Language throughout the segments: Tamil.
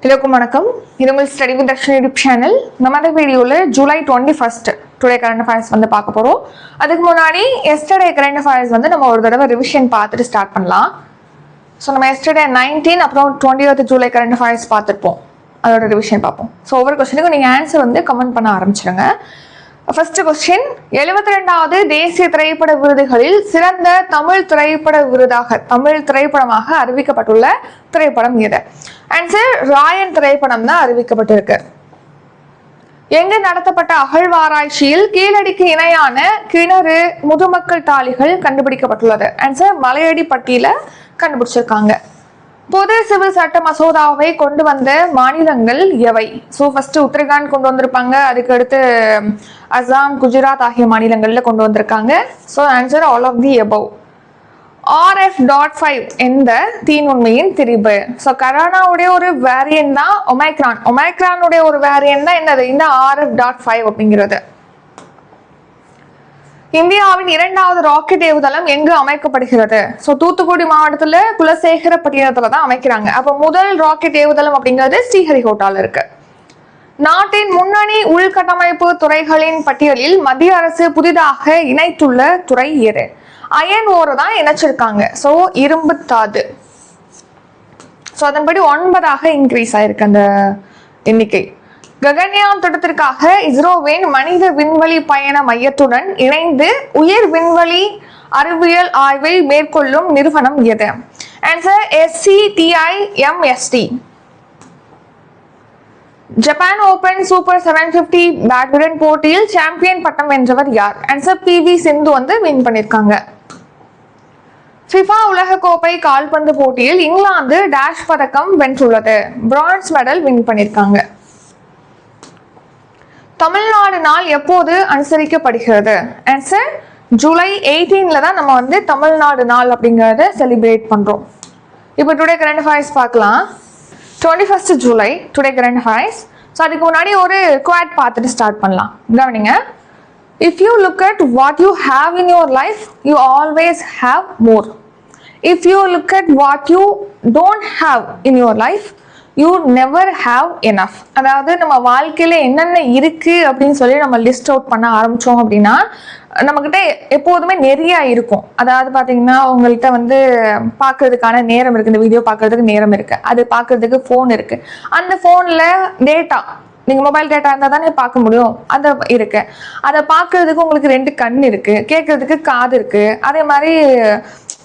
எல்லாருக்கும் வணக்கம். இது உங்கள் study with Darshan YouTube channel. நம்ம இந்த வீடியோவில் ஜூலை 21 டுடே கரண்ட் அஃபேர்ஸ் வந்து பார்க்க போகிறோம். அதுக்கு முன்னாடி எஸ்டர்டே கரண்ட் அஃபேர்ஸ் வந்து நம்ம ஒரு தடவை ரிவிஷன் பார்த்துட்டு ஸ்டார்ட் பண்ணலாம். ஸோ நம்ம எஸ்டர்டே 19 அப்புறம் 20 ஜூலை கரண்ட் அஃபேர்ஸ் பார்த்துருப்போம். அதோட ரிவிஷன் பார்ப்போம். ஸோ ஒவ்வொரு கொஸ்டினுக்கும் நீங்கள் ஆன்சர் வந்து கமெண்ட் பண்ண ஆரம்பிச்சிடுங்க. ஃபர்ஸ்ட் கொஸ்டின், 72வது தேசிய திரைப்பட விருதுகளில் சிறந்த தமிழ் திரைப்படமாக அறிவிக்கப்பட்டுள்ள திரைப்படம் எது? ஆன்சர் ராயன் திரைப்படம் தான் அறிவிக்கப்பட்டிருக்கு. எங்கு நடத்தப்பட்ட அகழ்வாராய்ச்சியில் கீழடிக்கு இணையான கிணறு முதுமக்கள் தாளிகள் கண்டுபிடிக்கப்பட்டுள்ளது? ஆன்சர் மலையடிப்பட்டியில கண்டுபிடிச்சிருக்காங்க. பொது சிவில் சட்ட மசோதாவை கொண்டு வந்த மாநிலங்கள் எவை? ஸோ ஃபர்ஸ்ட் உத்தரகாண்ட் கொண்டு வந்திருப்பாங்க, அதுக்கு அடுத்து அசாம், குஜராத் ஆகிய மாநிலங்கள்ல கொண்டு வந்திருக்காங்க. So answer all of the above. RF.5 எந்த தீநுண்மையின் திரிபு? ஸோ கரோனாவுடைய ஒரு வேரியன்ட் தான் ஒமைக்ரான். ஒமைக்ரானுடைய ஒரு வேரியன்ட் தான் என்னது? இந்த RF.5 அப்படிங்கிறது. இந்தியாவின் 2வது ராக்கெட் ஏவுதளம் எங்கு அமைக்கப்படுகிறது? ஸோ தூத்துக்குடி மாவட்டத்துல குலசேகரப்பட்டினத்துல தான் அமைக்கிறாங்க. அப்போ முதல் ராக்கெட் ஏவுதளம் அப்படிங்கிறது ஸ்ரீஹரிகோட்டால இருக்கு. நாட்டின் முன்னணி உள்கட்டமைப்பு துறைகளின் பட்டியலில் மத்திய அரசு புதிதாக இணைத்துள்ள துறை எது? அயன் ஓரை தான் இணைச்சிருக்காங்க. ஸோ இரும்பு தாது. ஸோ அதன்படி 9ஆக இன்க்ரீஸ் ஆயிருக்கு அந்த எண்ணிக்கை. ககன்யான் திட்டத்திற்காக இஸ்ரோவின் மனித விண்வெளி பயண மையத்துடன் இணைந்து உயர் விண்வெளி அறிவியல் ஆய்வை மேற்கொள்ளும் நிறுவனம் எது? Answer SCTIMST. Japan open super 750 badminton போட்டியில் சாம்பியன் பட்டம் வென்றவர் யார்? ஆன்சர் PV சிந்து வந்து வின் பண்ணிருக்காங்க. ஃபிஃபா உலகக்கோப்பை கால்பந்து போட்டியில் இங்கிலாந்து டேஷ் பதக்கம் வென்றுள்ளது. பிரான்ஸ் மெடல் வின் பண்ணிருக்காங்க. தமிழ்நாடு நாள் எப்போது அனுசரிக்கப்படுகிறது? ஆன்சர் ஜூலை 18 தான் நம்ம வந்து தமிழ்நாடு நாள் அப்படிங்கறத செலிப்ரேட் பண்றோம். இப்போ டுடே கரண்ட் அஃபேர்ஸ் பார்க்கலாம். 21 July today current affairs. So அதுக்கு முன்னாடி ஒரு குவாட் பார்த்துட்டு ஸ்டார்ட் பண்ணலாம். கவனிங்க. If you look at what you have in your life, you always have more. If you look at what you don't have in your life, you never have enough. அதாவது நம்ம வாழ்க்கையில என்னென்ன இருக்கு அப்படின்னு சொல்லி நம்ம லிஸ்ட் அவுட் பண்ண ஆரம்பிச்சோம் அப்படின்னா நம்மகிட்ட எப்போதுமே நிறைய இருக்கும். அதாவது பாத்தீங்கன்னா உங்கள்கிட்ட வந்து பாக்குறதுக்கான நேரம் இருக்கு, இந்த வீடியோ பாக்குறதுக்கு நேரம் இருக்கு, அது பாக்குறதுக்கு போன் இருக்கு, அந்த போன்ல டேட்டா, நீங்க மொபைல் டேட்டா இருந்தா தானே பார்க்க முடியும், அது இருக்கு. அதை பார்க்கறதுக்கு உங்களுக்கு 2 கண் இருக்கு, கேட்கறதுக்கு காது இருக்கு, அதே மாதிரி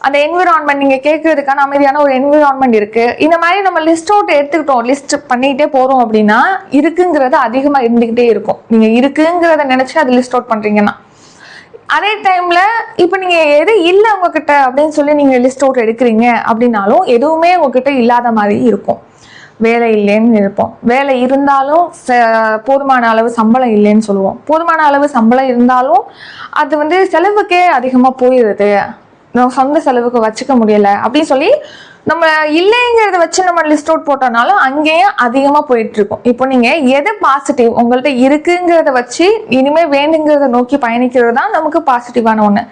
அந்த என்விரான்மெண்ட், நீங்க கேட்கறதுக்கான அமைதியான ஒரு என்விரான்மெண்ட் இருக்கு. இந்த மாதிரி நம்ம லிஸ்ட் அவுட் எடுத்துக்கிட்டோம், லிஸ்ட் பண்ணிட்டே போறோம் அப்படின்னா இருக்குங்கிறது அதிகமா இருந்துகிட்டே இருக்கும். நீங்க இருக்குங்கிறத நினைச்சு அது லிஸ்ட் அவுட் பண்றீங்கன்னா, அதே டைம்ல இப்ப நீங்க எது இல்லை உங்ககிட்ட அப்படின்னு சொல்லி நீங்க லிஸ்ட் அவுட் எடுக்கிறீங்க அப்படின்னாலும் எதுவுமே உங்ககிட்ட இல்லாத மாதிரி இருக்கும். வேலை இல்லைன்னு இருப்போம், வேலை இருந்தாலும் போதுமான அளவு சம்பளம் இல்லைன்னு சொல்லுவோம், போதுமான அளவு சம்பளம் இருந்தாலும் அது வந்து செலவுக்கே அதிகமா போயிடுது, நம்ம சொந்த செலவுக்கு வச்சுக்க முடியல அப்படின்னு சொல்லி நம்ம இல்லைங்கிறத வச்சு நம்ம லிஸ்ட் அவுட் போட்டோம்னாலும் அங்கேயும் அதிகமா போயிட்டு இருக்கும். இப்போ நீங்க எது பாசிட்டிவ் உங்கள்ட்ட இருக்குங்கிறத வச்சு இனிமே வேணுங்கிறத நோக்கி பயணிக்கிறது தான் நமக்கு பாசிட்டிவான ஒண்ணு.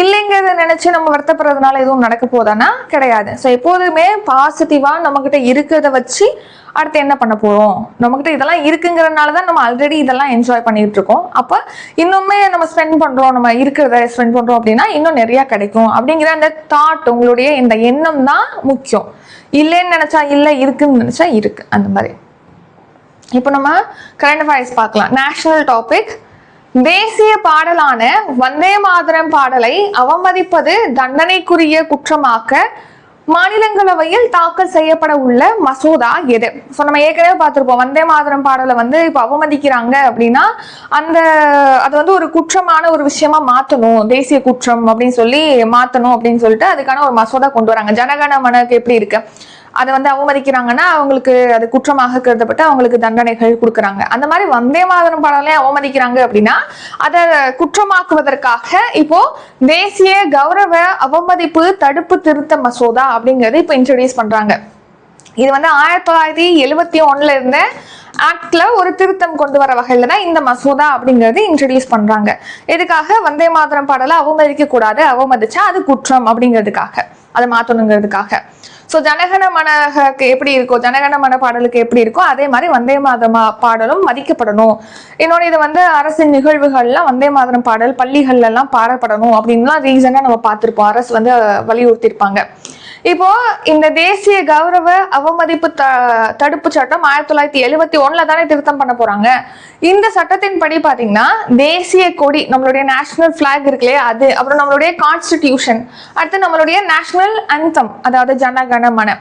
இல்லைங்கிறத நினைச்சு நம்ம வருத்தப்படுறதுனால எதுவும் நடக்க போதானா? கிடையாது. ஸோ எப்போதுமே பாசிட்டிவா நம்ம கிட்ட இருக்கிறத வச்சு அடுத்து என்ன பண்ண போறோம், நம்மகிட்ட இதெல்லாம் இருக்குங்கிறதுனாலதான் நம்ம ஆல்ரெடி இதெல்லாம் என்ஜாய் பண்ணிட்டு இருக்கோம். அப்ப இன்னுமே நம்ம ஸ்பெண்ட் பண்றோம், நம்ம இருக்கிறத ஸ்பெண்ட் பண்றோம் அப்படின்னா இன்னும் நிறைய கிடைக்கும் அப்படிங்கிற அந்த தாட், உங்களுடைய இந்த எண்ணம் தான் முக்கியம். இல்லைன்னு நினைச்சா இல்லை, இருக்குன்னு நினைச்சா இருக்கு, அந்த மாதிரி. இப்போ நம்ம கரண்ட் அஃபேர்ஸ் பார்க்கலாம். National topic. தேசிய பாடலான வந்தே மாதரம் பாடலை அவமதிப்பது தண்டனைக்குரிய குற்றமாக்க மாநிலங்களவையில் தாக்கல் செய்யப்பட உள்ள மசோதா எது? ஸோ நம்ம ஏற்கனவே பார்த்திருப்போம், வந்தே மாதரம் பாடலை வந்து இப்போ அவமதிக்கிறாங்க அப்படின்னா அது வந்து ஒரு குற்றமான ஒரு விஷயமா மாற்றணும், தேசிய குற்றம் அப்படின்னு சொல்லி மாற்றணும் அப்படின்னு சொல்லிட்டு அதுக்கான ஒரு மசோதா கொண்டு வராங்க. ஜனகண மனக்கு எப்படி இருக்கு, அதை வந்து அவமதிக்கிறாங்கன்னா அவங்களுக்கு அது குற்றமாக கருதப்பட்டு அவங்களுக்கு தண்டனைகள் கொடுக்குறாங்க. அந்த மாதிரி வந்தே மாதரம் பாடலை அவமதிக்கிறாங்க அப்படின்னா அதை குற்றமாக்குவதற்காக இப்போ தேசிய கௌரவ அவமதிப்பு தடுப்பு திருத்த மசோதா அப்படிங்கிறது இப்போ இன்ட்ரோடியூஸ் பண்றாங்க. இது வந்து 1971 இருந்த ஆக்ட்ல ஒரு திருத்தம் கொண்டு வர வகையில தான் இந்த மசோதா அப்படிங்கிறது இன்ட்ரடியூஸ் பண்றாங்க. எதுக்காக? வந்தே மாதரம் பாடலை அவமதிக்க கூடாது, அவமதிச்சா அது குற்றம் அப்படிங்கிறதுக்காக, அதை மாத்தணுங்கிறதுக்காக. ஸோ ஜனகணமனக்கு எப்படி இருக்கோ, ஜனகணமன பாடலுக்கு எப்படி இருக்கோ அதே மாதிரி வந்தே மாதரம் பாடலும் மதிக்கப்படணும். இன்னொன்று இது வந்து அரசின் நிகழ்வுகள்லாம் வந்தே மாதரம் பாடல் பள்ளிகள்ல எல்லாம் பாடப்படணும் அப்படின்லாம் ரீசனா நம்ம பார்த்திருப்போம். அரசு வந்து வலியுறுத்தியிருப்பாங்க. இப்போ இந்த தேசிய கௌரவ அவமதிப்பு தடுப்பு சட்டம் 1971 தானே திருத்தம் பண்ண போறாங்க. இந்த சட்டத்தின் படி பாத்தீங்கன்னா தேசிய கொடி, நம்மளுடைய நேஷனல் பிளாக் இருக்கு இல்லையா, அது, அப்புறம் நம்மளுடைய கான்ஸ்டிடியூஷன், அடுத்து நம்மளுடைய நேஷனல் அந்தம், அதாவது ஜனகணமன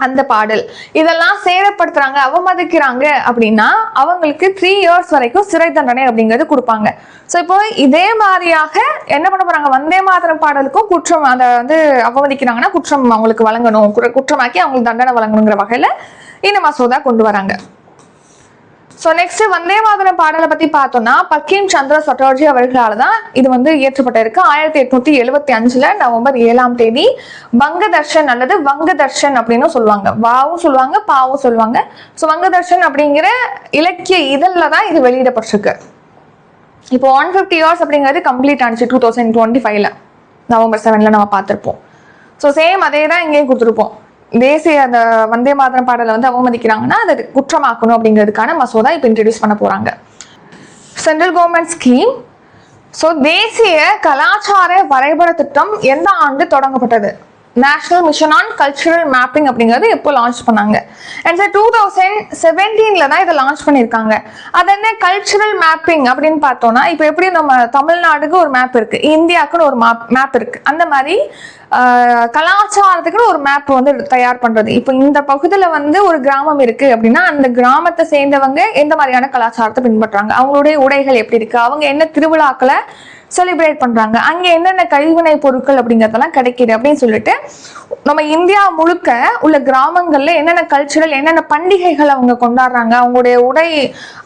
அந்த பாடல், இதெல்லாம் சேதப்படுத்துறாங்க, அவமதிக்கிறாங்க அப்படின்னா அவங்களுக்கு 3 years வரைக்கும் சிறை தண்டனை அப்படிங்கிறது கொடுப்பாங்க. ஸோ இப்போ இதே மாதிரியாக என்ன பண்ண போறாங்க, வந்தே மாதரம் பாடலுக்கும் குற்றம், அதை வந்து அவமதிக்கிறாங்கன்னா குற்றம் அவங்களுக்கு வழங்கணும், குற்றமாக்கி அவங்களுக்கு தண்டனை வழங்கணுங்கிற வகையில இந்த மசோதா கொண்டு வராங்க. ஸோ நெக்ஸ்ட் வந்தே மாதரம் பாடலை பத்தி பார்த்தோம்னா பங்கிம் சந்திர சட்டர்ஜி அவர்களால் தான் இது வந்து இயற்றப்பட்டிருக்கு. 1875 நவம்பர் 7 வங்கதர்ஷன் அல்லது வங்கதர்ஷன் அப்படின்னு சொல்லுவாங்க. வாவும் சொல்லுவாங்க, பாவும் சொல்லுவாங்க. ஸோ வங்கதர்ஷன் அப்படிங்கிற இலக்கிய இதழில் தான் இது வெளியிடப்பட்டிருக்கு. இப்போ 150 years அப்படிங்கிறது கம்ப்ளீட் ஆனிச்சு 2025 நவம்பர் 7 நம்ம பார்த்துருப்போம். ஸோ சேம் அதே தான் இங்கேயும் கொடுத்துருப்போம். தேசிய அந்த வந்தே மாதரம் பாடலை வந்து அவமதிக்கிறாங்கன்னா அதை குற்றமாக்கணும் அப்படிங்கிறதுக்கான மசோதா இப்போ இன்ட்ரடியூஸ் பண்ண போறாங்க. Central government scheme. ஸோ தேசிய கலாச்சார வரைபட திட்டம் எந்த ஆண்டு தொடங்கப்பட்டது? National mission on cultural mapping அப்படிங்கிறது எப்போ லான்ச் பண்ணாங்க? அண்ட் 2017 தான் இதை லான்ச் பண்ணியிருக்காங்க. அது என்ன கல்ச்சுரல் மேப்பிங் அப்படின்னு பார்த்தோம்னா, இப்போ எப்படி நம்ம தமிழ்நாடுக்கு ஒரு மேப் இருக்கு, இந்தியாவுக்குன்னு ஒரு மேப் இருக்கு, அந்த மாதிரி கலாச்சாரத்துக்குன்னு ஒரு மேப் வந்து தயார் பண்றது. இப்போ இந்த பகுதியில் வந்து ஒரு கிராமம் இருக்கு அப்படின்னா அந்த கிராமத்தை சேர்ந்தவங்க எந்த மாதிரியான கலாச்சாரத்தை பின்பற்றாங்க, அவங்களுடைய உடைகள் எப்படி இருக்கு, அவங்க என்ன திருவிழாக்களை செலிப்ரேட் பண்றாங்க, அங்க என்னென்ன கைவினை பொருட்கள் அப்படிங்கறதெல்லாம் கிடைக்குது அப்படின்னு சொல்லிட்டு நம்ம இந்தியா முழுக்க உள்ள கிராமங்கள்ல என்னென்ன கல்ச்சுரல், என்னென்ன பண்டிகைகள் அவங்க கொண்டாடுறாங்க, அவங்களுடைய உடை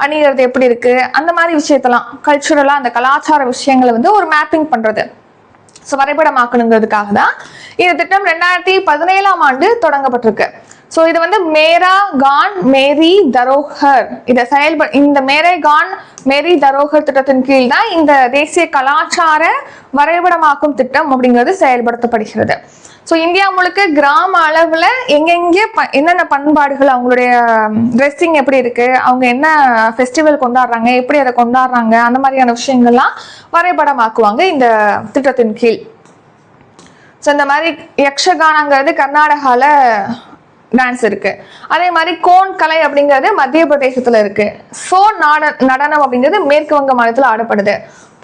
அணிகிறது எப்படி இருக்கு, அந்த மாதிரி விஷயத்தெல்லாம் கல்ச்சுரலா அந்த கலாச்சார விஷயங்களை வந்து ஒரு மேப்பிங் பண்றது, ஸோ வரைபடமாக்கணுங்கிறதுக்காக தான் இந்த திட்டம் 2017 தொடங்கப்பட்டிருக்கு. ஸோ இது வந்து மேரா கான் மேரி தரோஹர், இந்த மேரே கான் மேரி தரோஹர் திட்டத்தின் கீழ் தான் இந்த தேசிய கலாச்சார வரைபடமாக்கும் திட்டம் அப்படிங்கிறது செயல்படுத்தப்படுகிறது. ஸோ இந்தியா முழுக்க கிராம அளவில் எங்கெங்கே என்னென்ன பண்பாடுகள், அவங்களுடைய ட்ரெஸ்ஸிங் எப்படி இருக்கு, அவங்க என்ன ஃபெஸ்டிவல் கொண்டாடுறாங்க, எப்படி அதை கொண்டாடுறாங்க, அந்த மாதிரியான விஷயங்கள்லாம் வரைபடமாக்குவாங்க இந்த திட்டத்தின் கீழ். ஸோ இந்த மாதிரி யக்ஷகானங்கிறது கர்நாடகாவில் டான்ஸ் இருக்கு. அதே மாதிரி கோன் கலை அப்படிங்கிறது மத்திய பிரதேசத்துல இருக்கு. சோன் நடனம் அப்படிங்கிறது மேற்கு வங்க மாநிலத்தில் ஆடப்படுது.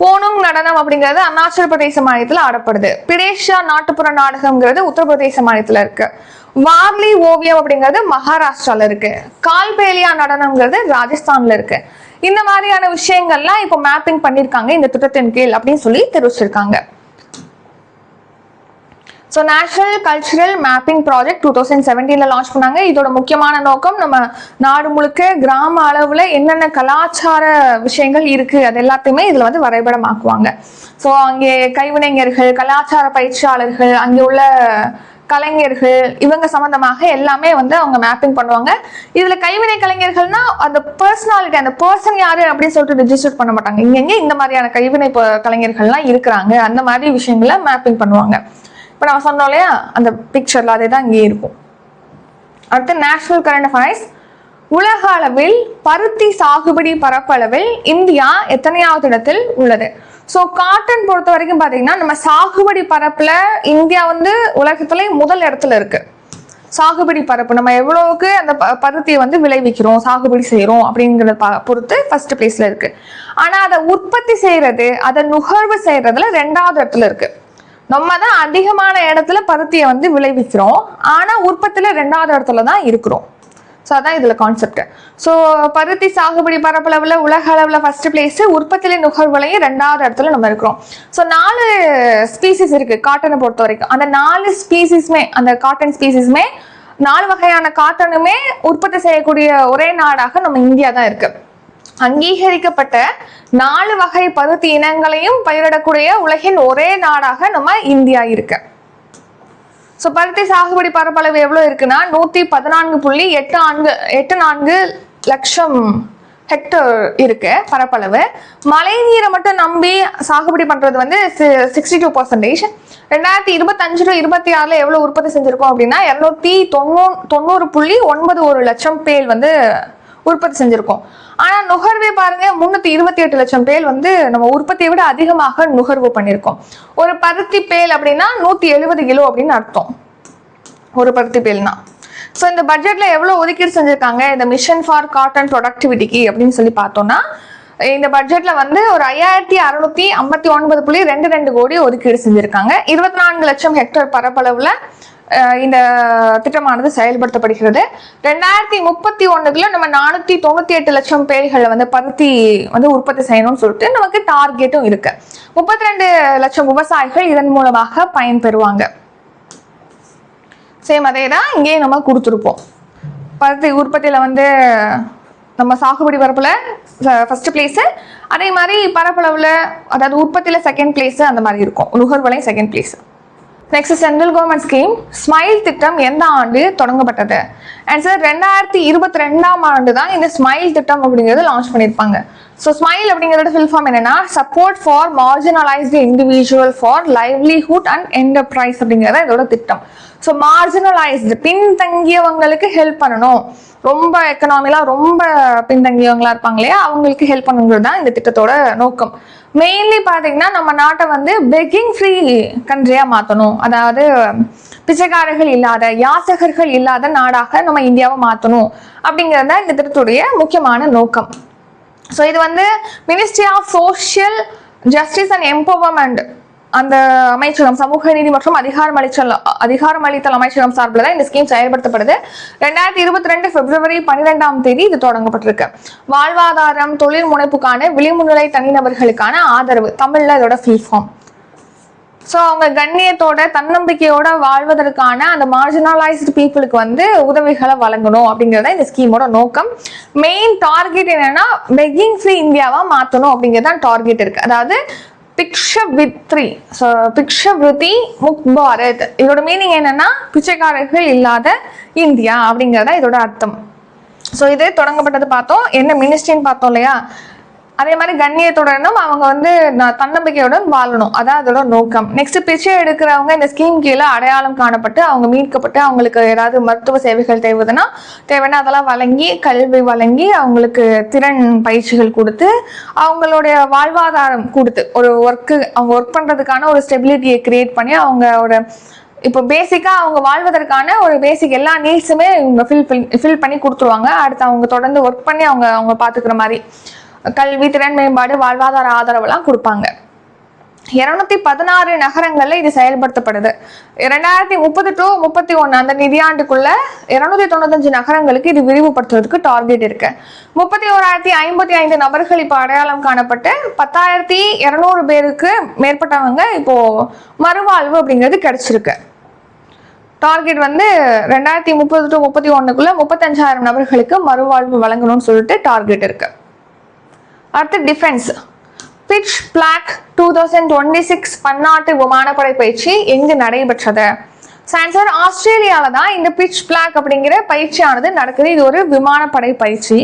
போனுங் நடனம் அப்படிங்கிறது அருணாச்சல பிரதேச மாநிலத்தில் ஆடப்படுது. பிடேஷா நாட்டுப்புற நாடகம்ங்கிறது உத்தரப்பிரதேச மாநிலத்தில் இருக்கு. வார்லி ஓவியம் அப்படிங்கிறது மகாராஷ்டிரால இருக்கு. கால்பேலியா நடனம்ங்கிறது ராஜஸ்தான்ல இருக்கு. இந்த மாதிரியான விஷயங்கள்லாம் இப்போ மேப்பிங் பண்ணியிருக்காங்க இந்த திட்டத்தின் கீழ் அப்படின்னு சொல்லி தெரிவிச்சிருக்காங்க. So national cultural mapping project 2017 launch பண்ணாங்க. இதோட முக்கியமான நோக்கம் நம்ம நாடு முழுக்க கிராம அளவில் என்னென்ன கலாச்சார விஷயங்கள் இருக்கு அது எல்லாத்தையுமே இதில் வந்து வரைபடமாக்குவாங்க. ஸோ அங்கே கைவினைஞர்கள், கலாச்சார பயிற்சியாளர்கள், அங்கே உள்ள கலைஞர்கள், இவங்க சம்பந்தமாக எல்லாமே வந்து அவங்க மேப்பிங் பண்ணுவாங்க. இதுல கைவினை கலைஞர்கள்னா அந்த பர்சனாலிட்டி, அந்த பர்சன் யாரு அப்படின்னு சொல்லிட்டு ரெஜிஸ்டர் பண்ண மாட்டாங்க. இங்க இந்த மாதிரியான கைவினை கலைஞர்கள்லாம் இருக்கிறாங்க, அந்த மாதிரி விஷயங்களை மேப்பிங் பண்ணுவாங்க. இப்போ நம்ம சொன்னோம் இல்லையா அந்த பிக்சர்ல அதே தான் இங்கே இருக்கும். அடுத்து நேஷனல் கரண்ட் அஃபேர்ஸ். உலக அளவில் பருத்தி சாகுபடி பரப்பளவில் இந்தியா எத்தனையாவது இடத்தில் உள்ளது? ஸோ காட்டன் பொறுத்த வரைக்கும் பார்த்தீங்கன்னா நம்ம சாகுபடி பரப்புல இந்தியா வந்து உலகத்துல முதல் இடத்துல இருக்கு. சாகுபடி பரப்பு நம்ம எவ்வளவுக்கு அந்த பருத்தியை வந்து விளைவிக்கிறோம், சாகுபடி செய்யறோம் அப்படிங்கிறத பொறுத்து ஃபர்ஸ்ட் பிளேஸ்ல இருக்கு. ஆனா அதை உற்பத்தி செய்யறது, அதை நுகர்வு செய்யறதுல 2வது இடத்துல இருக்கு. நம்ம தான் அதிகமான இடத்துல பருத்தியை வந்து விளைவிக்கிறோம், ஆனா உற்பத்தியில 2வது இடத்துல தான் இருக்கிறோம். ஸோ அதான் இதுல கான்செப்ட். ஸோ பருத்தி சாகுபடி பரப்பளவுல உலக அளவுல ஃபர்ஸ்ட் பிளேஸ், உற்பத்தியில நுகர்வுலையும் 2வது இடத்துல நம்ம இருக்கிறோம். ஸோ 4 ஸ்பீசிஸ் இருக்கு காட்டனை பொறுத்த வரைக்கும். அந்த 4 ஸ்பீசிஸ்மே, அந்த காட்டன் ஸ்பீசிஸ்மே 4 வகையான காட்டனுமே உற்பத்தி செய்யக்கூடிய ஒரே நாடாக நம்ம இந்தியா தான் இருக்கு. அங்கீகரிக்கப்பட்ட 4 வகை பருத்தி இனங்களையும் பயிரிடக்கூடிய உலகின் ஒரே நாடாக நம்ம இந்தியா இருக்கு. ஸோ பருத்தி சாகுபடி பரப்பளவு எவ்வளோ இருக்குன்னா 114.84 லட்சம் ஹெக்டர் இருக்கு பரப்பளவு. மழை நீரை மட்டும் நம்பி சாகுபடி பண்றது வந்து 62%. 2025 to 26 எவ்வளவு உற்பத்தி செஞ்சிருக்கோம் அப்படின்னா 290.91 லட்சம் பேல் வந்து உற்பத்தி செஞ்சிருக்கோம். ஆனா நுகர்வே பாருங்க 328 லட்சம் பேல் வந்து நம்ம உற்பத்தியை விட அதிகமாக நுகர்வு பண்ணியிருக்கோம். ஒரு பருத்தி பேல் அப்படின்னா 170 கிலோ அப்படின்னு அர்த்தம் ஒரு பருத்தி பேல்னா. ஸோ இந்த பட்ஜெட்ல எவ்வளவு ஒதுக்கீடு செஞ்சிருக்காங்க இந்த மிஷன் ஃபார் காட்டன் ப்ரொடக்டிவிட்டிக்கு அப்படின்னு சொல்லி பார்த்தோம்னா, இந்த பட்ஜெட்ல வந்து ஒரு 5659.22 கோடி ஒதுக்கீடு செஞ்சிருக்காங்க. 24 லட்சம் ஹெக்டர் பரப்பளவுல இந்த திட்டமானது செயல்படுத்தப்படுகிறது. 2031 நம்ம 498 லட்சம் பேர்களை வந்து பருத்தி வந்து உற்பத்தி செய்யணும்னு சொல்லிட்டு நமக்கு டார்கெட்டும் இருக்கு. 32 லட்சம் விவசாயிகள் இதன் மூலமாக பயன்பெறுவாங்க. சேம் அதே தான் இங்கேயும் நம்ம கொடுத்துருப்போம். பருத்தி உற்பத்தியில வந்து நம்ம சாகுபடி பரப்புல ஃபர்ஸ்ட் பிளேஸ், அதே மாதிரி பரப்பளவுல அதாவது உற்பத்தியில செகண்ட் பிளேஸ் அந்த மாதிரி இருக்கும். நுகர்வலை second place. Next central government scheme smile திட்டம் எந்த ஆண்டு தொடங்கப்பட்டது? ஆன்சர் 2022ஆம் ஆண்டு தான் இந்த ஸ்மைல் திட்டம் அப்படிங்கிறது லான்ச் பண்ணியிருப்பாங்க. ஸோ ஸ்மைல் அப்படிங்கிறத ஃபில் ஃபார்ம் என்னன்னா support for marginalised individual for livelihood and enterprise அப்படிங்கிறத இதோட திட்டம். ஸோ மார்ஜினலைஸ்டு பின்தங்கியவங்களுக்கு ஹெல்ப் பண்ணணும், ரொம்ப எக்கனாமிலாம் ரொம்ப பின்தங்கியவங்களா இருப்பாங்க இல்லையா, அவங்களுக்கு ஹெல்ப் பண்ணுங்கிறது தான் இந்த திட்டத்தோட நோக்கம். மெயின்லி பார்த்தீங்கன்னா நம்ம நாட்டை வந்து பெக்கிங் ஃப்ரீ கண்ட்ரியா மாற்றணும், அதாவது பிச்சைக்காரர்கள் இல்லாத யாசகர்கள் இல்லாத நாடாக நம்ம இந்தியாவை மாற்றணும் அப்படிங்கிறது தான் இந்த திட்டத்துடைய முக்கியமான நோக்கம். ஸோ இது வந்து ministry of social justice and empowerment அந்த அமைச்சகம், சமூக நீதி மற்றும் அதிகாரமளித்தல் அமைச்சகம் சார்பில் தான் இந்த ஸ்கீம் செயல்படுத்தப்படுது. 2022 பிப்ரவரி 12ஆம் தேதி இது தொடங்கப்பட்டிருக்கு. வாழ்வாதாரம் தொழில் முனைப்புக்கான விளிம்புநிலை தனிநபர்களுக்கான ஆதரவு, தமிழ்ல இதோட ஃபுல் ஃபார்ம். ஸோ அவங்க கண்ணியத்தோட தன்னம்பிக்கையோட வாழ்வதற்கான அந்த மார்ஜினலைஸ்டு பீப்புளுக்கு வந்து உதவிகளை வழங்கணும் அப்படிங்கிறத இந்த ஸ்கீமோட நோக்கம். மெயின் டார்கெட் என்னன்னா பெக்கிங் ஃப்ரீ இந்தியாவா மாற்றணும் அப்படிங்கிறது தான் டார்கெட் இருக்கு. அதாவது பிக்ஷவிருத்தி முக்த் பாரத், இதோட மீனிங் என்னன்னா பிச்சைக்காரர்கள் இல்லாத இந்தியா அப்படிங்கிறதா இதோட அர்த்தம். ஸோ இது தொடங்கப்பட்டது பார்த்தோம், என்ன மினிஸ்ட்ரின்னு பார்த்தோம் இல்லையா, அதே மாதிரி கண்ணியத்துடனும் அவங்க வந்து தன்னம்பிக்கையுடன் வாழணும், அதான் அதோட நோக்கம். நெக்ஸ்ட் பிச்சை எடுக்கிறவங்க இந்த ஸ்கீம் கீழே அடையாளம் காணப்பட்டு அவங்க மீட்கப்பட்டு அவங்களுக்கு ஏதாவது மருத்துவ சேவைகள் தேவைன்னா அதெல்லாம் வழங்கி கல்வி வழங்கி அவங்களுக்கு திறன் பயிற்சிகள் கொடுத்து அவங்களுடைய வாழ்வாதாரம் கொடுத்து ஒரு அவங்க ஒர்க் பண்றதுக்கான ஒரு ஸ்டெபிலிட்டியை கிரியேட் பண்ணி அவங்களோட இப்போ பேசிக்கா அவங்க வாழ்வதற்கான ஒரு பேசிக் எல்லா நீட்ஸுமே இவங்க ஃபில் பண்ணி கொடுத்துருவாங்க. அடுத்து அவங்க தொடர்ந்து ஒர்க் பண்ணி அவங்க பாத்துக்கிற மாதிரி கல்வி திறன் மேம்பாடு வாழ்வாதார ஆதரவுலாம் கொடுப்பாங்க. 216 நகரங்கள்ல இது செயல்படுத்தப்படுது. 2030 to 31 அந்த நிதியாண்டுக்குள்ள 295 நகரங்களுக்கு இது விரிவுபடுத்துறதுக்கு டார்கெட் இருக்கு. 31,055 நபர்கள் இப்போ அடையாளம் காணப்பட்டு 10,200 பேருக்கு மேற்பட்டவங்க இப்போ மறுவாழ்வு அப்படிங்கிறது கிடைச்சிருக்கு. டார்கெட் வந்து 2030 to 31க்குள்ள 35,000 நபர்களுக்கு மறுவாழ்வு வழங்கணும்னு சொல்லிட்டு டார்கெட் இருக்கு. அடுத்து டிஃபென்ஸ் பிட்ச் பிளாக் 2026 பன்னாட்டு விமானப்படை பயிற்சி எங்கு நடைபெற்றது? ஆன்சர் ஆஸ்திரேலியால தான் இந்த பிட்ச் பிளாக் அப்படிங்கிற பயிற்சியானது நடக்குது. இது ஒரு விமானப்படை பயிற்சி.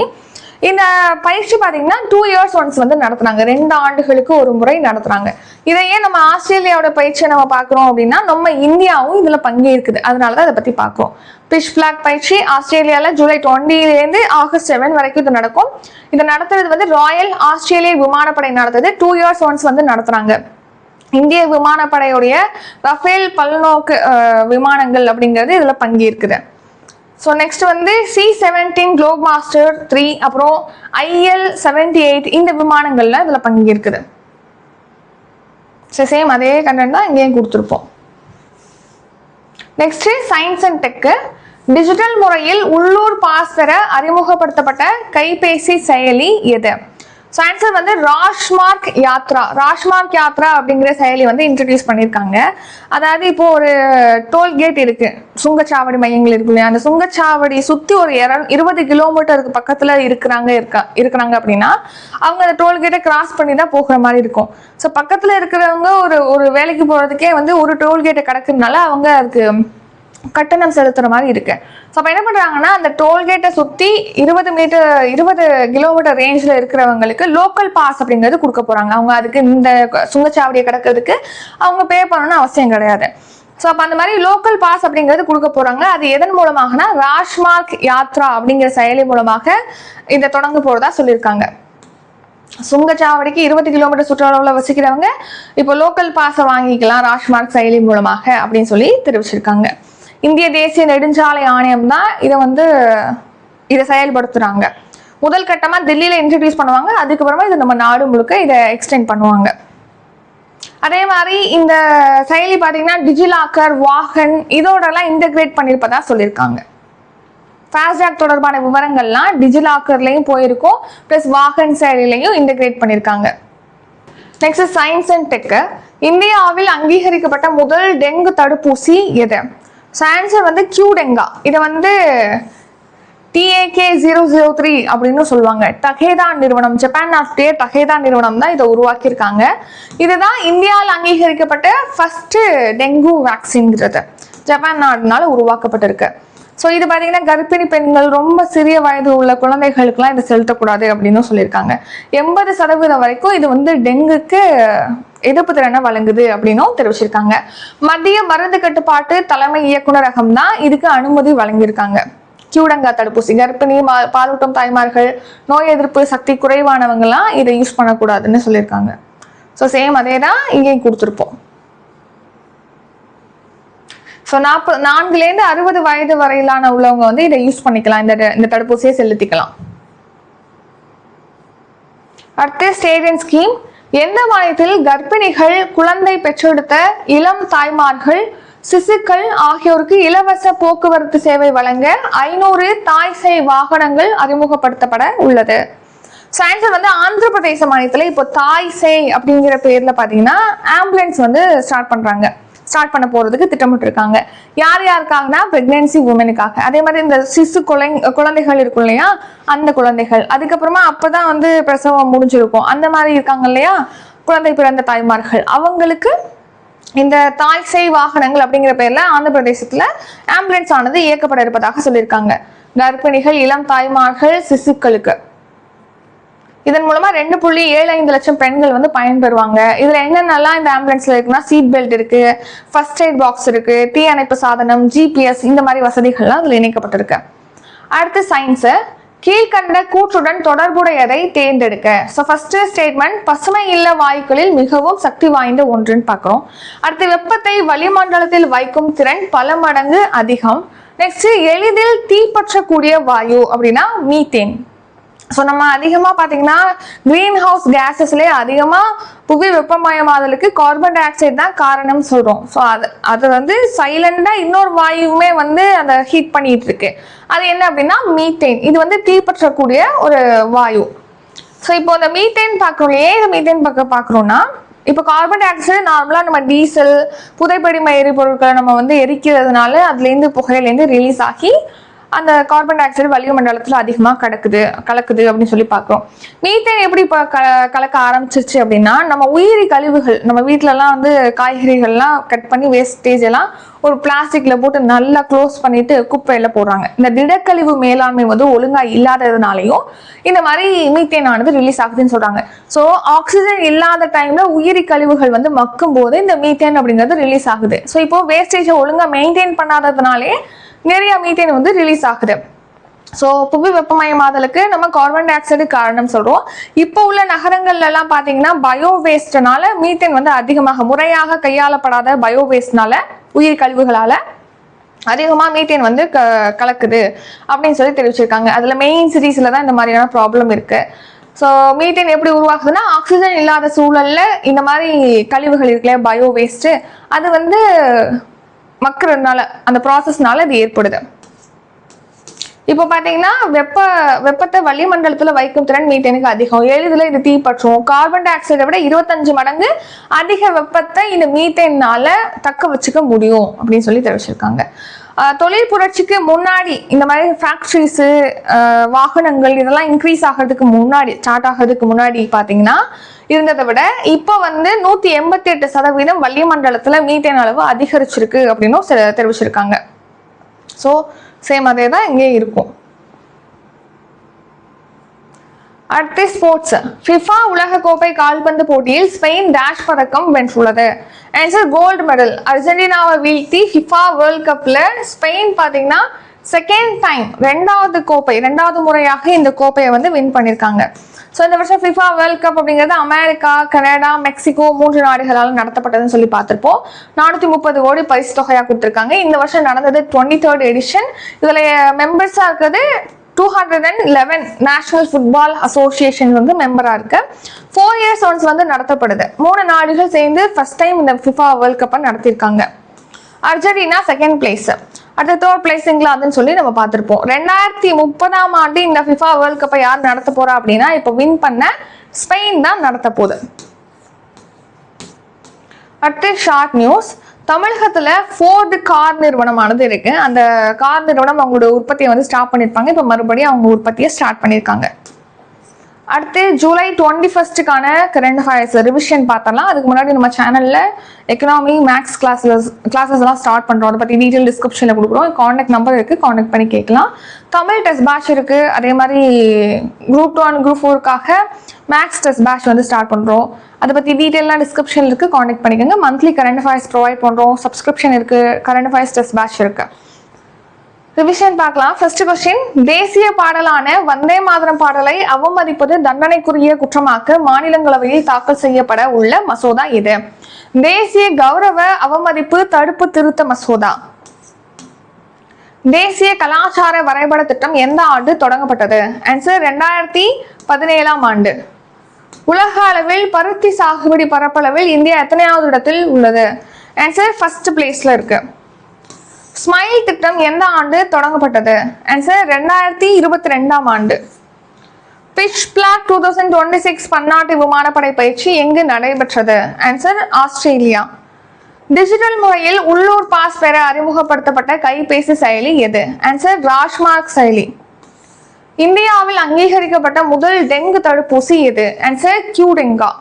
இந்த பயிற்சி பார்த்தீங்கன்னா 2 years ஒன்ஸ் வந்து நடத்துனாங்க, 2 ஆண்டுகளுக்கு ஒரு முறை நடத்துறாங்க. இதையே நம்ம ஆஸ்திரேலியாவோட பயிற்சியை நம்ம பார்க்குறோம் அப்படின்னா நம்ம இந்தியாவும் இதுல பங்கேற்குது, அதனாலதான் அதை பத்தி பார்க்குறோம். பிட்ச் பிளாக் பயிற்சி ஆஸ்திரேலியால ஜூலை 20 ஆகஸ்ட் 7 வரைக்கும் இது நடக்கும். இதை நடத்துறது வந்து ராயல் ஆஸ்திரேலிய விமானப்படை நடத்துது. 2 years ஒன்ஸ் வந்து நடத்துறாங்க. இந்திய விமானப்படையுடைய ரஃபேல் பல்நோக்கு விமானங்கள் அப்படிங்கிறது இதுல பங்கேற்குது. ஸோ நெக்ஸ்ட் வந்து C-17 குளோப் மாஸ்டர் 3 அப்புறம் IL-78 இந்த விமானங்கள்ல இதுல பங்கேற்குது. சேம் அதே கண்டென்ட் தான் இங்கேயும் கொடுத்துருப்போம். Next science and tech digital முறையில் உள்ளூர் பாஸ் பெற அறிமுகப்படுத்தப்பட்ட கைபேசி செயலி எது? ஸோ ஆன்சர் வந்து ராஜ்மார்க் யாத்ரா அப்படிங்கிற செயலி வந்து இன்ட்ரடியூஸ் பண்ணியிருக்காங்க. அதாவது இப்போ ஒரு டோல்கேட் இருக்கு, சுங்கச்சாவடி மையங்கள் இருக்கு இல்லையா, அந்த சுங்கச்சாவடி சுற்றி ஒரு 20 கிலோமீட்டருக்கு பக்கத்தில் இருக்கிறாங்க அப்படின்னா அவங்க அந்த டோல்கேட்டை கிராஸ் பண்ணி தான் போகிற மாதிரி இருக்கும். ஸோ பக்கத்தில் இருக்கிறவங்க ஒரு வேலைக்கு போகிறதுக்கே வந்து ஒரு டோல்கேட்டை கிடக்குறதுனால அவங்க அதுக்கு கட்டணம் செலுத்துற மாதிரி இருக்கு. ஸோ அப்போ என்ன பண்றாங்கன்னா அந்த டோல்கேட்டை சுற்றி 20 கிலோமீட்டர் ரேஞ்சில் இருக்கிறவங்களுக்கு லோக்கல் பாஸ் அப்படிங்கிறது கொடுக்க போறாங்க. அவங்க அதுக்கு இந்த சுங்கச்சாவடியை கிடக்கிறதுக்கு அவங்க பே பண்ணணும்னு அவசியம் கிடையாது. ஸோ அப்போ அந்த மாதிரி லோக்கல் பாஸ் அப்படிங்கிறது கொடுக்க போறாங்க. அது எதன் மூலமாகனா ராஜ்மார்க் யாத்ரா அப்படிங்கிற செயலி மூலமாக இதை தொடங்க போறதா சொல்லியிருக்காங்க. சுங்கச்சாவடிக்கு 20 கிலோமீட்டர் சுற்றளவில் வசிக்கிறவங்க இப்போ லோக்கல் பாஸை வாங்கிக்கலாம் ராஜ்மார்க் செயலி மூலமாக அப்படின்னு சொல்லி தெரிவிச்சிருக்காங்க. இந்திய தேசிய நெடுஞ்சாலை ஆணையம் தான் இதை செயல்படுத்துறாங்க. முதல் கட்டமா தில்லியில இன்ட்ரடியூஸ் பண்ணுவாங்க. அதுக்கப்புறமா இது நம்ம நாடு முழுக்க இதை எக்ஸ்டெண்ட் பண்ணுவாங்க. அதே மாதிரி இந்த செயலி பார்த்தீங்கன்னா டிஜிலாக்கர், வாகன் இதோடலாம் இன்டெகிரேட் பண்ணியிருப்பதா சொல்லியிருக்காங்க. ஃபாஸ்டாக் தொடர்பான விவரங்கள்லாம் டிஜிலாக்கர்லையும் போயிருக்கும், ப்ளஸ் வாகன் செயலிலையும் இன்டெகிரேட் பண்ணியிருக்காங்க. Next science and tech. இந்தியாவில் அங்கீகரிக்கப்பட்ட முதல் டெங்கு தடுப்பூசி எது? ஆன்சர் கியூடெங்கா. இதை TAK-003 அப்படின்னு சொல்லுவாங்க. டகேதா நிறுவனம், ஜப்பான் நாட்டுடைய டகேதா நிறுவனம் தான் இதை உருவாக்கியிருக்காங்க. இதுதான் இந்தியாவில் அங்கீகரிக்கப்பட்ட ஃபர்ஸ்ட் டெங்கு வேக்சின்ங்கிறது ஜப்பான் நாடுனால உருவாக்கப்பட்டிருக்கு. ஸோ இது பார்த்தீங்கன்னா கர்ப்பிணி பெண்கள், ரொம்ப சிறிய வயது உள்ள குழந்தைகளுக்குலாம் இதை செலுத்தக்கூடாது அப்படின்னு சொல்லியிருக்காங்க. 80% வரைக்கும் இது டெங்குக்கு எதிர்ப்பு திறனை வழங்குது அப்படின்னும் தெரிவிச்சிருக்காங்க. மத்திய மருந்து கட்டுப்பாட்டு தலைமை இயக்குநரகம் தான் இதுக்கு அனுமதி வழங்கியிருக்காங்க. கியூடெங்கா தடுப்பூசி கர்ப்பிணி, பாலூட்டும் தாய்மார்கள், நோய் எதிர்ப்பு சக்தி குறைவானவங்கலாம் இதை யூஸ் பண்ணக்கூடாதுன்னு சொல்லியிருக்காங்க. ஸோ சேம் அதே தான் இங்கேயும் கொடுத்துருப்போம். ஸோ 4 to 60 வயது வரையிலான உள்ளவங்க இதை யூஸ் பண்ணிக்கலாம், இந்த தடுப்பூசியை செலுத்திக்கலாம். அடுத்து ஸ்டேடியன் ஸ்கீம். எந்த மாநிலத்தில் கர்ப்பிணிகள், குழந்தை பெற்றெடுத்த இளம் தாய்மார்கள், சிசுக்கள் ஆகியோருக்கு இலவச போக்குவரத்து சேவை வழங்க 500 தாய் சேய் வாகனங்கள் அறிமுகப்படுத்தப்பட உள்ளது? ஆன்சர் ஆந்திர பிரதேச மாநிலத்தில் இப்போ தாய் சேய் அப்படிங்கிற பேர்ல பாத்தீங்கன்னா ஆம்புலன்ஸ் ஸ்டார்ட் பண்ண போறதுக்கு திட்டமிட்டு இருக்காங்க. யாருக்காகனா பிரெக்னன்சி உமனுக்காக. அதே மாதிரி இந்த சிசு குழந்தைகள் இருக்கும் இல்லையா, அந்த குழந்தைகள், அதுக்கப்புறமா அப்பதான் பிரசவம் முடிஞ்சிருக்கும், அந்த மாதிரி இருக்காங்க இல்லையா குழந்தை பிறந்த தாய்மார்கள், அவங்களுக்கு இந்த தாய் சேய் வாகனங்கள் அப்படிங்கிற பேர்ல ஆந்திர பிரதேசத்துல ஆம்புலன்ஸ் ஆனது இயக்கப்பட இருப்பதாக சொல்லியிருக்காங்க. கர்ப்பிணிகள், இளம் தாய்மார்கள், சிசுக்களுக்கு. இதன் மூலமா 2.75 லட்சம் பெண்கள் பயன்பெறுவாங்க. இதுல என்னென்னலாம் இந்த ஆம்புலன்ஸ்ல இருக்குன்னா சீட் பெல்ட் இருக்கு, ஃபர்ஸ்ட் எய்ட் பாக்ஸ் இருக்கு, தீ அணைப்பு சாதனம், GPS இந்த மாதிரி வசதிகள்லாம் அதுல இணைக்கப்பட்டிருக்கு. அடுத்து சயின்ஸ். கீழ்கண்ட கூற்றுடன் தொடர்புடையதை தேர்ந்தெடுக்க. ஃபர்ஸ்ட் ஸ்டேட்மெண்ட் பசுமை இல்ல வாயுக்களில் மிகவும் சக்தி வாய்ந்த ஒன்றுன்னு பார்க்கிறோம். அடுத்து வெப்பத்தை வளிமண்டலத்தில் வைக்கும் திறன் பல மடங்கு அதிகம். நெக்ஸ்ட் எளிதில் தீப்பற்றக்கூடிய வாயு அப்படின்னா மீத்தேன். ஸோ நம்ம அதிகமாக பார்த்தீங்கன்னா கிரீன் ஹவுஸ் கேஸஸ்லேயே அதிகமாக புவி வெப்பமயமாதலுக்கு கார்பன் டை ஆக்சைடு தான் காரணம் சொல்கிறோம். ஸோ அது சைலண்டாக இன்னொரு வாயுவுமே அதை ஹீட் பண்ணிட்டு இருக்கு. அது என்ன அப்படின்னா மீத்தேன். இது தீப்பற்றக்கூடிய ஒரு வாயு. ஸோ இப்போ இந்த மீத்தேன் பார்க்குறோம். ஏன் இந்த மீத்தேன் பார்க்குறோம்னா, இப்போ கார்பன் டை ஆக்சைடு நார்மலாக நம்ம டீசல், புதைப்படிம எரிபொருட்களை நம்ம எரிக்கிறதுனால அதுலேருந்து புகையிலேருந்து ரிலீஸ் ஆகி அந்த கார்பன் டை ஆக்சைடு வளிமண்டலத்தில் அதிகமாக கலக்குது அப்படின்னு சொல்லி பார்க்குறோம். மீத்தேன் எப்படி இப்போ கலக்க ஆரம்பிச்சிருச்சு அப்படின்னா, நம்ம உயிரி கழிவுகள், நம்ம வீட்டிலலாம் காய்கறிகள்லாம் கட் பண்ணி வேஸ்டேஜ் எல்லாம் ஒரு பிளாஸ்டிக்ல போட்டு நல்லா க்ளோஸ் பண்ணிட்டு குப்பையில போடுறாங்க. இந்த திடக்கழிவு மேலாண்மை ஒழுங்கா இல்லாததுனாலையும் இந்த மாதிரி மீத்தேன் ஆனது ரிலீஸ் ஆகுதுன்னு சொல்றாங்க. ஸோ ஆக்சிஜன் இல்லாத டைம்ல உயிரி கழிவுகள் மக்கும் போது இந்த மீத்தேன் அப்படிங்கிறது ரிலீஸ் ஆகுது. ஸோ இப்போ வேஸ்டேஜை ஒழுங்கா மெயின்டைன் பண்ணாததுனாலே நிறைய மீத்தேன் ரிலீஸ் ஆகுது. ஸோ புவி வெப்பமயமாதலுக்கு நம்ம கார்பன் டை ஆக்சைடு காரணம் சொல்றோம். இப்போ உள்ள நகரங்கள்ல எல்லாம் பாத்தீங்கன்னா பயோ வேஸ்ட்னால மீத்தேன் அதிகமாக முறையாக கையாளப்படாத பயோ வேஸ்ட்னால, உயிர் கழிவுகளால அதிகமா மீத்தேன் கலக்குது அப்படின்னு சொல்லி தெரிவிச்சிருக்காங்க. அதுல மெயின் சிட்டிஸ்ல தான் இந்த மாதிரியான ப்ராப்ளம் இருக்கு. ஸோ மீத்தேன் எப்படி உருவாக்குதுன்னா, ஆக்சிஜன் இல்லாத சூழல்ல இந்த மாதிரி கழிவுகள் இருக்குல்ல பயோ வேஸ்ட், அது மக்கறதுனால, அந்த ப்ராசஸ்னால இது ஏற்படுது. இப்போ பாத்தீங்கன்னா வெப்பத்தை வளிமண்டலத்துல வைக்கும் திறன் மீத்தேனுக்கு அதிகம். எளிதில் இது தீப்பற்றும். கார்பன் டை ஆக்சைடை விட 25 மடங்கு அதிக வெப்பத்தை இந்த மீத்தேனால தக்க வச்சுக்க முடியும் அப்படின்னு சொல்லி தெரிவிச்சிருக்காங்க. தொழில் புரட்சிக்கு முன்னாடி இந்த மாதிரி ஃபேக்ட்ரிஸ், வாகனங்கள் இதெல்லாம் இன்க்ரீஸ் ஆகிறதுக்கு முன்னாடி, ஸ்டார்ட் ஆகிறதுக்கு முன்னாடி பாத்தீங்கன்னா இருந்ததை விட இப்போ 188% வளிமண்டலத்துல மீத்தேன் அளவு அதிகரிச்சிருக்கு அப்படின்னு தெரிவிச்சிருக்காங்க. ஸோ சேம் அதே தான் இங்கே இருக்கும். அடுத்து ஸ்போர்ட்ஸ். ஃபிஃபா உலகக்கோப்பை கால்பந்து போட்டியில் ஸ்பெயின் டேஷ் பதக்கம் வென்றுள்ளது. Answer gold medal. அர்ஜென்டினாவை வீழ்த்தி ஃபிஃபா வேர்ல்ட் கப்ல ஸ்பெயின் பார்த்தீங்கன்னா செகண்ட் டைம் ரெண்டாவது முறையாக இந்த கோப்பையை வந்து வின் பண்ணியிருக்காங்க. ஸோ இந்த வருஷம் ஃபிஃபா வேர்ல்ட் கப் அப்படிங்கிறது அமெரிக்கா, கனடா, மெக்சிகோ 3 நாடுகளால் நடத்தப்பட்டதுன்னு சொல்லி பார்த்துருப்போம். 430 கோடி பரிசு தொகையாக கொடுத்துருக்காங்க. இந்த வருஷம் நடந்தது 23rd எடிஷன். இதில் மெம்பர்ஸாக இருக்கிறது 211 நேஷனல் ஃபுட்பால் அசோசியேஷன் வந்து மெம்பராக இருக்கு. 4 years ஒன்ஸ் வந்து நடத்தப்படுது. 3 நாடுகள் சேர்ந்து ஃபர்ஸ்ட் டைம் இந்த ஃபிஃபா வேர்ல்ட் கப்பை நடத்தியிருக்காங்க. Argentina second place. அடுத்த தேர்ட் பிளேஸ் இங்கிலாந்துன்னு சொல்லி நம்ம பார்த்துருப்போம். 2030ஆம் ஆண்டு இந்த ஃபிஃபா வேர்ல்ட் கப்பை யார் நடத்த போறா அப்படின்னா இப்போ வின் பண்ண ஸ்பெயின் தான் நடத்த போகுது. அடுத்து ஷார்ட் நியூஸ். தமிழகத்துல ஃபோர்டு கார் நிறுவனமானது இருக்கு. அந்த கார் நிறுவனம் அவங்களோட உற்பத்தியை வந்து ஸ்டார்ட் பண்ணியிருப்பாங்க. இப்போ மறுபடியும் அவங்க உற்பத்தியை ஸ்டார்ட் பண்ணியிருக்காங்க. அடுத்து ஜூலை 21க்கான கரண்ட் அஃபேர்ஸ் ரிவிஷன் பார்த்தலாம். அதுக்கு முன்னாடி நம்ம சேனல்ல எக்கனாமி மேக்ஸ் கிளாஸஸ் எல்லாம் ஸ்டார்ட் பண்றோம். அதை பத்தி டீட்டெயில் டிஸ்கிரிப்ஷன்ல கொடுக்குறோம். கான்டாக்ட் நம்பர் இருக்கு, கான்டாக்ட் பண்ணி கேட்கலாம். தமிழ் டெஸ்ட் பேட்ச் இருக்கு. அதே மாதிரி குரூப் 2 அண்ட் குரூப் 4க்காக மேக்ஸ் டெஸ்ட் பேட்ச் வந்து ஸ்டார்ட் பண்றோம். அதை பத்தி டீட்டெயிலாம் டிஸ்கிரிப்ஷன் இருக்கு, கான்டாக்ட் பண்ணிக்கோங்க. மந்த்லி கரண்ட் அஃபேர்ஸ் ப்ரொவைட் பண்றோம். சப்ஸ்கிரிப்ஷன் இருக்கு, கரண்ட் அஃபேர்ஸ் டெஸ்ட் பேட்ச் இருக்கு. ரிவிஷன் பார்க்கலாம். First question. தேசிய பாடலான வந்தே மாதரம் பாடலை அவமதிப்பது தண்டனைக்குரிய குற்றமாக்க மாநிலங்களவையில் தாக்கல் செய்யப்பட உள்ள மசோதா இது. தேசிய கௌரவ அவமதிப்பு தடுப்பு திருத்த மசோதா. தேசிய கலாச்சார வரைபட திட்டம் எந்த ஆண்டு தொடங்கப்பட்டது? ஆன்சர் 2017ஆம் ஆண்டு. உலக அளவில் பருத்தி சாகுபடி பரப்பளவில் இந்தியா எத்தனையாவது இடத்தில் உள்ளது? ஆன்சர் ஃபர்ஸ்ட் பிளேஸ்ல இருக்கு. ஸ்மைல் திட்டம் எந்த ஆண்டு தொடங்கப்பட்டது? ஆன்சர் 2022ஆம் ஆண்டு. பிட்ச் பிளாக் 2026 பன்னாட்டு விமானப்படை பயிற்சி எங்கு நடைபெற்றது? Answer Australia. டிஜிட்டல் முறையில் உள்ளூர் பாஸ் பெற அறிமுகப்படுத்தப்பட்ட கைபேசி செயலி எது? ஆன்சர் ராஜ்மார்க் செயலி. இந்தியாவில் அங்கீகரிக்கப்பட்ட முதல் டெங்கு தடுப்பூசி எது? ஆன்சர் கியூடெங்கா.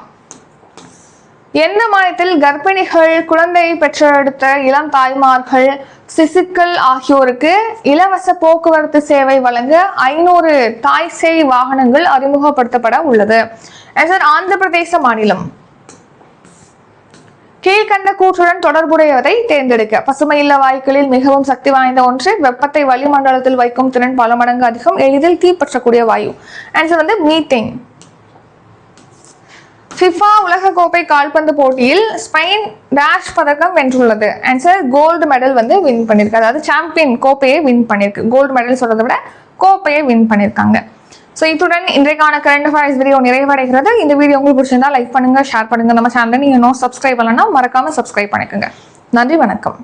எந்த மாநிலத்தில் கர்ப்பிணிகள், குழந்தை பெற்றெடுத்த இளம் தாய்மார்கள், சிசுக்கள் ஆகியோருக்கு இலவச போக்குவரத்து சேவை வழங்க 500 தாய் சேய் வாகனங்கள் அறிமுகப்படுத்தப்பட உள்ளது? ஆன்சர் ஆந்திர பிரதேச மாநிலம். கீழ்கண்ட கூற்றுடன் தொடர்புடையதை தேர்ந்தெடுக்க. பசுமை இல்ல வாயுக்களில் மிகவும் சக்தி வாய்ந்த ஒன்று. வெப்பத்தை வளிமண்டலத்தில் வைக்கும் திறன் பல மடங்கு அதிகம். எளிதில் தீப்பற்றக்கூடிய வாயு. ஆன்சர் வந்து மீத்தேன். ஃபிஃபா உலகக்கோப்பை கால்பந்து போட்டியில் ஸ்பெயின் டேஷ் பதக்கம் வென்றுள்ளது. ஆன்சர் கோல்டு மெடல் வந்து வின் பண்ணிருக்கு. அதாவது சாம்பியன் கோப்பையை வின் பண்ணிருக்கு. கோல்டு மெடல் சொல்றதை விட கோப்பையை வின் பண்ணியிருக்காங்க. ஸோ இத்துடன் இன்றைக்கான கரண்ட் அஃபேர்ஸ் வீடியோ நிறைவடைகிறது. இந்த வீடியோ உங்களுக்கு பிடிச்சிருந்தா லைக் பண்ணுங்க, ஷேர் பண்ணுங்க. நம்ம சேனலை நீங்க இன்னும் சப்ஸ்கிரைப் பண்ணலன்னா மறக்காம சப்ஸ்கிரைப் பண்ணிக்கோங்க. நன்றி, வணக்கம்.